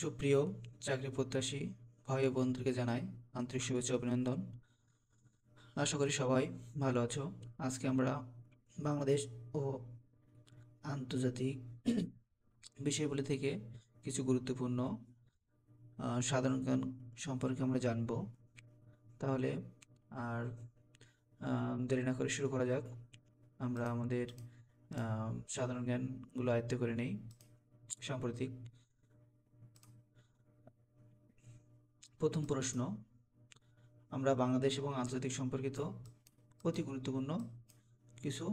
সুপ্রিয় চাকরি প্রত্যাশী ভাই ও বন্ধুকে জানাই আন্তরিক শুভেচ্ছা অভিনন্দন। আশা করি সবাই ভালো আছো। আজকে আমরা বাংলাদেশ ও আন্তর্জাতিক বিষয়গুলি থেকে কিছু গুরুত্বপূর্ণ সাধারণ জ্ঞান সম্পর্কে আমরা জানব। তাহলে আর দেরি না করে শুরু করা যাক। আমরা আমাদের সাধারণ জ্ঞানগুলো আয়ত্ত করে নেই। সাম্প্রতিক প্রথম প্রশ্ন, আমরা বাংলাদেশ এবং আন্তর্জাতিক সম্পর্কিত অতি গুরুত্বপূর্ণ কিছু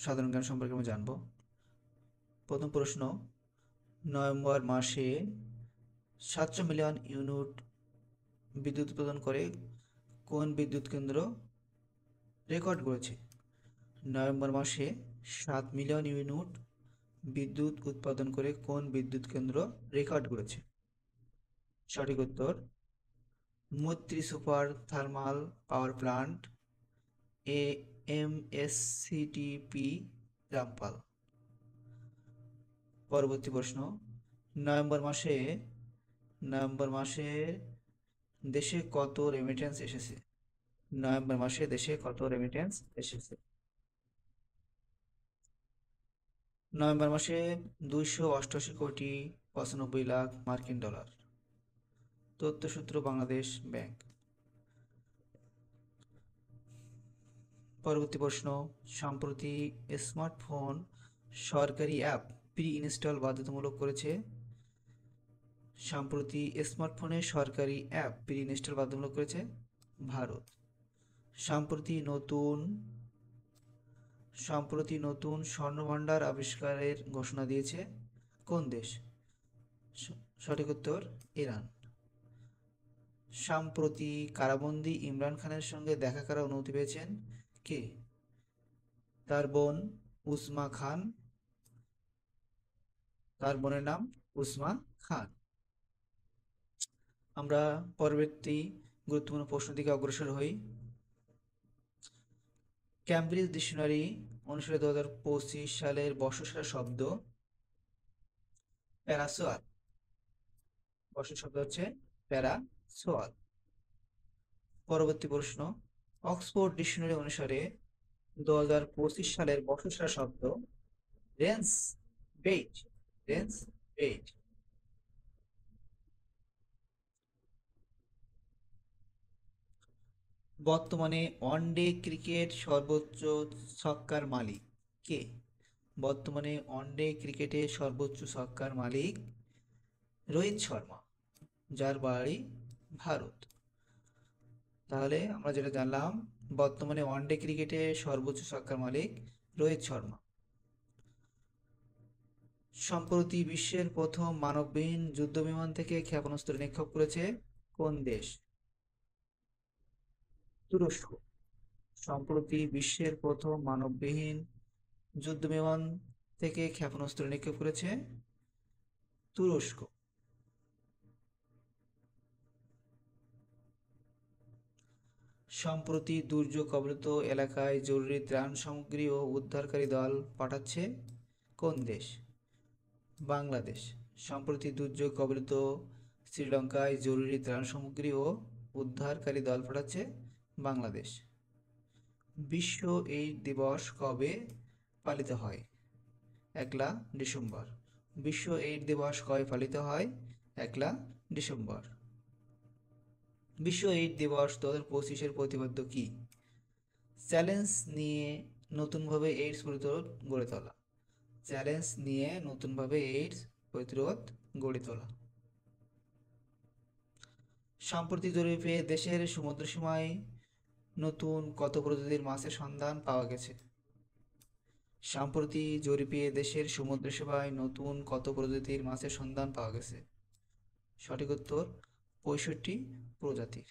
সাধারণ জ্ঞান সম্পর্কে আমরা জানব। প্রথম প্রশ্ন, নভেম্বর মাসে 700 মিলিয়ন ইউনিট বিদ্যুৎ উৎপাদন করে কোন বিদ্যুৎ কেন্দ্র রেকর্ড করেছে? নভেম্বর মাসে 7 মিলিয়ন ইউনিট বিদ্যুৎ উৎপাদন করে কোন বিদ্যুৎ কেন্দ্র রেকর্ড করেছে? সঠিক উত্তর মৈত্রী super thermal power plant, AMSCTP, Rampal. পরবর্তী প্রশ্ন, নভেম্বর মাসে দেশে কত রেমিটেন্স এসেছে? নভেম্বর মাসে দেশে কত রেমিটেন্স এসেছে? নভেম্বর মাসে 288 কোটি 95 লাখ মার্কিন ডলার। তথ্যসূত্র বাংলাদেশ ব্যাংক। পরবর্তী প্রশ্ন, সম্প্রতি স্মার্টফোন সরকারি অ্যাপ প্রি ইনস্টল বাধ্যতামূলক করেছে? সম্প্রতি স্মার্টফোনে সরকারি অ্যাপ প্রি ইনস্টল বাধ্যতামূলক করেছে ভারত। সম্প্রতি নতুন স্বর্ণভাণ্ডার আবিষ্কারের ঘোষণা দিয়েছে কোন দেশ? সঠিক উত্তর ইরান। সম্প্রতি কারাবন্দী ইমরান খানের সঙ্গে দেখা করার অনুমতি পেয়েছেন কে? তার বোন উসমা খান। তার বোনের নাম উসমা খান। আমরা পরবর্তী গুরুত্বপূর্ণ প্রশ্ন দিকে অগ্রসর হই। ক্যামব্রিজ ডিকশনারি অনুসারে 2025 সালের বর্ষসেরা শব্দ প্যারাসোয়াল। বর্ষসেরা শব্দ হচ্ছে প্যারাসোয়াল। পরবর্তী প্রশ্ন, অক্সফোর্ড ডিকশনারি অনুসারে 2025 সালের বর্ষসেরা শব্দ রেঞ্জ বেইট। বর্তমানে ওয়ানডে ক্রিকেট সর্বোচ্চ ছক্কার মালিক কে? বর্তমানে ওয়ানডে ক্রিকেটে সর্বোচ্চ ছক্কার মালিক রোহিত শর্মা, যার বাড়ি ভারত। তাহলে আমরা যেটা জানলাম, বর্তমানে ওয়ানডে ক্রিকেটে সর্বোচ্চ ছক্কার মালিক রোহিত শর্মা। সম্প্রতি বিশ্বের প্রথম মানববিহীন যুদ্ধবিমান থেকে ক্ষেপণাস্ত্র নিক্ষেপ করেছে কোন দেশ? তুরস্ক। সম্প্রতি বিশ্বের প্রথম মানববিহীন যুদ্ধবিমান থেকে ক্ষেপণাস্ত্র নিক্ষেপ করেছে তুরস্ক। সম্প্রতি দুর্যোগ কবলিত এলাকায় জরুরি ত্রাণ সামগ্রী ও উদ্ধারকারী দল পাঠাচ্ছে কোন দেশ? বাংলাদেশ। সম্প্রতি দুর্যোগ কবলিত শ্রীলঙ্কায় জরুরি ত্রাণ সামগ্রী ও উদ্ধারকারী দল পাঠাচ্ছে বাংলাদেশ। বিশ্ব এইডস দিবস কবে পালিত হয়? 1 ডিসেম্বর। বিশ্ব এইডস দিবস কবে পালিত হয়? 1 ডিসেম্বর। বিশ্ব এইডস দিবস 2025-এর প্রতিপাদ্য কি? চ্যালেঞ্জ নিয়ে নতুনভাবে এইডস প্রতিরোধ গড়ে তোলা। চ্যালেঞ্জ নিয়ে নতুনভাবে এইডস প্রতিরোধ গড়ে তোলা। সাম্প্রতিক জরিপে দেশের সমুদ্রসীমায় নতুন কত প্রজাতির মাছের সন্ধান পাওয়া গেছে? সাম্প্রতি জরিপে দেশের সমুদ্রসীমায় নতুন কত প্রজাতির মাছের সন্ধান পাওয়া গেছে? সঠিক উত্তর 65 প্রজাতির।